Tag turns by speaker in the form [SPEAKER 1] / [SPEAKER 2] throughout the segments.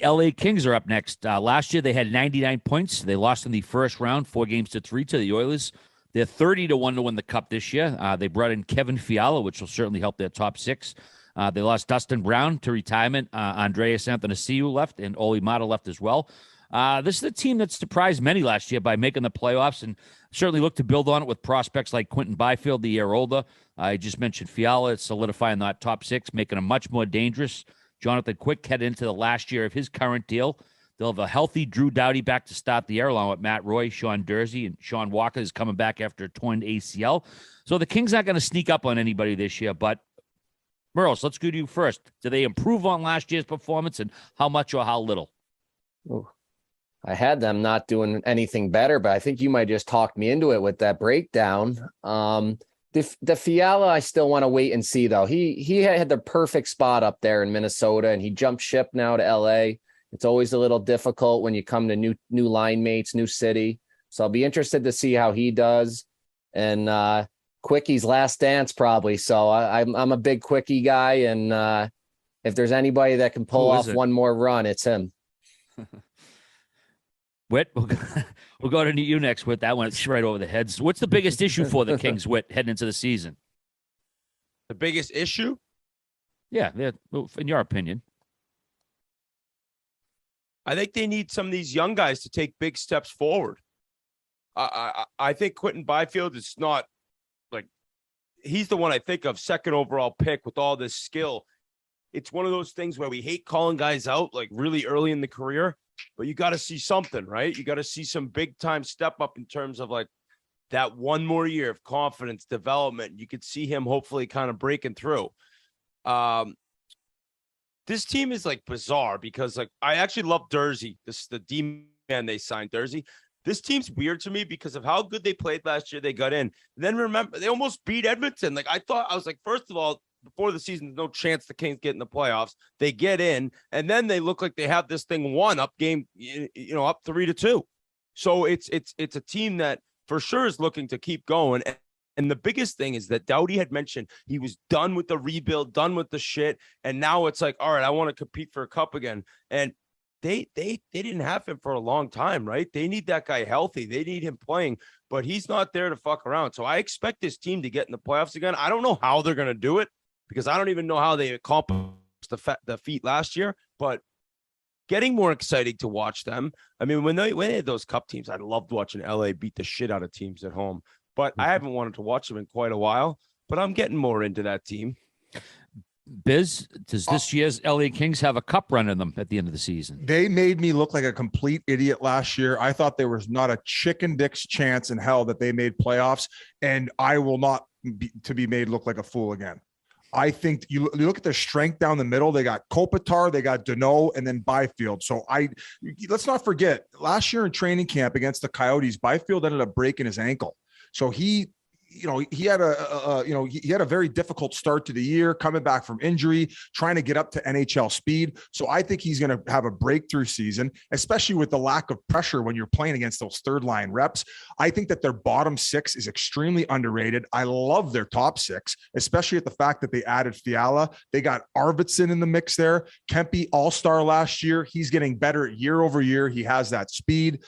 [SPEAKER 1] LA Kings are up next. Last year, they had 99 points. They lost in the first round, 4-3 to the Oilers. They're 30-1 to win the Cup this year. They brought in Kevin Fiala, which will certainly help their top six. They lost Dustin Brown to retirement. Andreas Athanasiou left, and Oli Mata left as well. This is a team that surprised many last year by making the playoffs, and certainly look to build on it with prospects like Quentin Byfield, the year older. I just mentioned Fiala. It's solidifying that top six, making them much more dangerous. Jonathan Quick headed into the last year of his current deal. They'll have a healthy Drew Doughty back to start the year, along with Matt Roy, Sean Dursey, and Sean Walker is coming back after a torn ACL. So the Kings aren't going to sneak up on anybody this year. But, Merles, let's go to you first. Do they improve on last year's performance, and how much or how little?
[SPEAKER 2] Ooh, I had them not doing anything better, but I think you might just talk me into it with that breakdown. The Fiala, I still want to wait and see, though. He had the perfect spot up there in Minnesota, and he jumped ship now to LA. It's always a little difficult when you come to new line mates, new city. So I'll be interested to see how he does. And Quickie's last dance probably. So I'm a big Quickie guy, and if there's anybody that can pull off one more run, it's him.
[SPEAKER 1] Whit, we'll go to you next, Whit. That went right over the heads. What's the biggest issue for the Kings, Whit, heading into the season?
[SPEAKER 3] The biggest issue?
[SPEAKER 1] Yeah, in your opinion.
[SPEAKER 3] I think they need some of these young guys to take big steps forward. I think Quentin Byfield is not like, he's the one I think of, second overall pick with all this skill. It's one of those things where we hate calling guys out like really early in the career, but you got to see something, right? You got to see some big time step up in terms of like that one more year of confidence development. You could see him hopefully kind of breaking through. This team is like bizarre because like I actually love Dursey. This is the D-man they signed, Dursey. This team's weird to me because of how good they played last year. They got in. And then remember, they almost beat Edmonton. Like I was like, first of all, before the season, there's no chance the Kings get in the playoffs. They get in, and then they look like they have this thing won up game, up 3-2. So it's a team that for sure is looking to keep going. And the biggest thing is that Doughty had mentioned he was done with the rebuild, done with the shit. And now it's like, all right, I want to compete for a cup again. And they didn't have him for a long time, right? They need that guy healthy. They need him playing, but he's not there to fuck around. So I expect this team to get in the playoffs again. I don't know how they're going to do it because I don't even know how they accomplished the feat last year, but getting more exciting to watch them. I mean, when they had those cup teams, I loved watching LA beat the shit out of teams at home. But I haven't wanted to watch them in quite a while, but I'm getting more into that team.
[SPEAKER 1] Biz, does this year's LA Kings have a cup run in them at the end of the season?
[SPEAKER 4] They made me look like a complete idiot last year. I thought there was not a chicken dick's chance in hell that they made playoffs, and I will not be made look like a fool again. I think you look at their strength down the middle. They got Kopitar, they got Deneau, and then Byfield. So let's not forget, last year in training camp against the Coyotes, Byfield ended up breaking his ankle. So he had a very difficult start to the year, coming back from injury, trying to get up to NHL speed. So I think he's going to have a breakthrough season, especially with the lack of pressure when you're playing against those third line reps. I think that their bottom six is extremely underrated. I love their top six, especially at the fact that they added Fiala. They got Arvidsson in the mix there. Kempe, all-star last year. He's getting better year over year. He has that speed.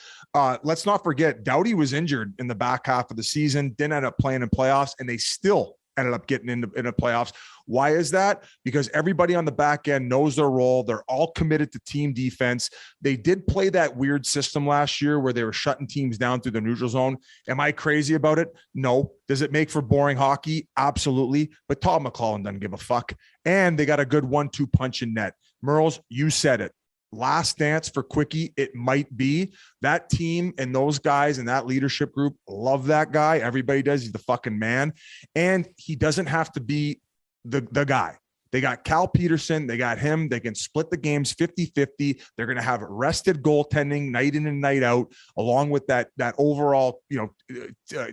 [SPEAKER 4] Let's not forget, Doughty was injured in the back half of the season, didn't end up playing in playoffs, and they still ended up getting into playoffs. Why is that? Because everybody on the back end knows their role. They're all committed to team defense. They did play that weird system last year where they were shutting teams down through the neutral zone. Am I crazy about it? No. Does it make for boring hockey? Absolutely. But Todd McLellan doesn't give a fuck. And they got a good 1-2 punch in net. Merles, you said it. Last dance for Quickie, it might be. That team and those guys and that leadership group love that guy. Everybody does. He's the fucking man. And he doesn't have to be the guy. They got Cal Peterson. They got him. They can split the games 50-50. They're going to have rested goaltending night in and night out, along with that overall,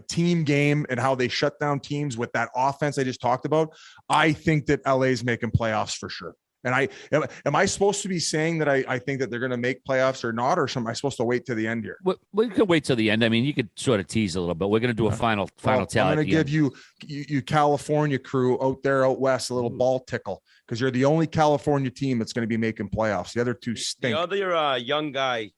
[SPEAKER 4] team game and how they shut down teams with that offense I just talked about. I think that LA's making playoffs for sure. And am I supposed to be saying that I think that they're going to make playoffs or not, or am I supposed to wait to the end here?
[SPEAKER 1] We could wait till the end. I mean, you could sort of tease a little bit. We're going to do a final tally.
[SPEAKER 4] I'm going to give you California crew out west a little ball tickle, because you're the only California team that's going to be making playoffs. The other two stink.
[SPEAKER 3] The other young guy,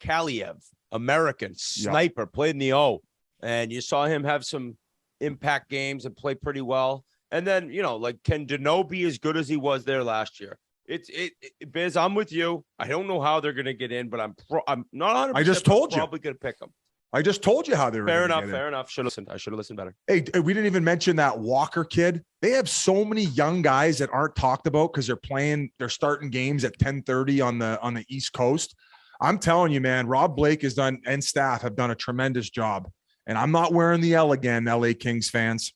[SPEAKER 3] Kaliev, American sniper, played in the O, and you saw him have some impact games and play pretty well. And then, like, can Dano be as good as he was there last year? Biz, I'm with you. I don't know how they're going to get in, but I'm not 100%.
[SPEAKER 4] I just told you.
[SPEAKER 3] Probably going to pick them.
[SPEAKER 4] I just told you how they were.
[SPEAKER 3] Fair enough. I should have listened better.
[SPEAKER 4] Hey, we didn't even mention that Walker kid. They have so many young guys that aren't talked about because they're starting games at 10:30 on the East Coast. I'm telling you, man, Rob Blake and staff have done a tremendous job. And I'm not wearing the L again, LA Kings fans.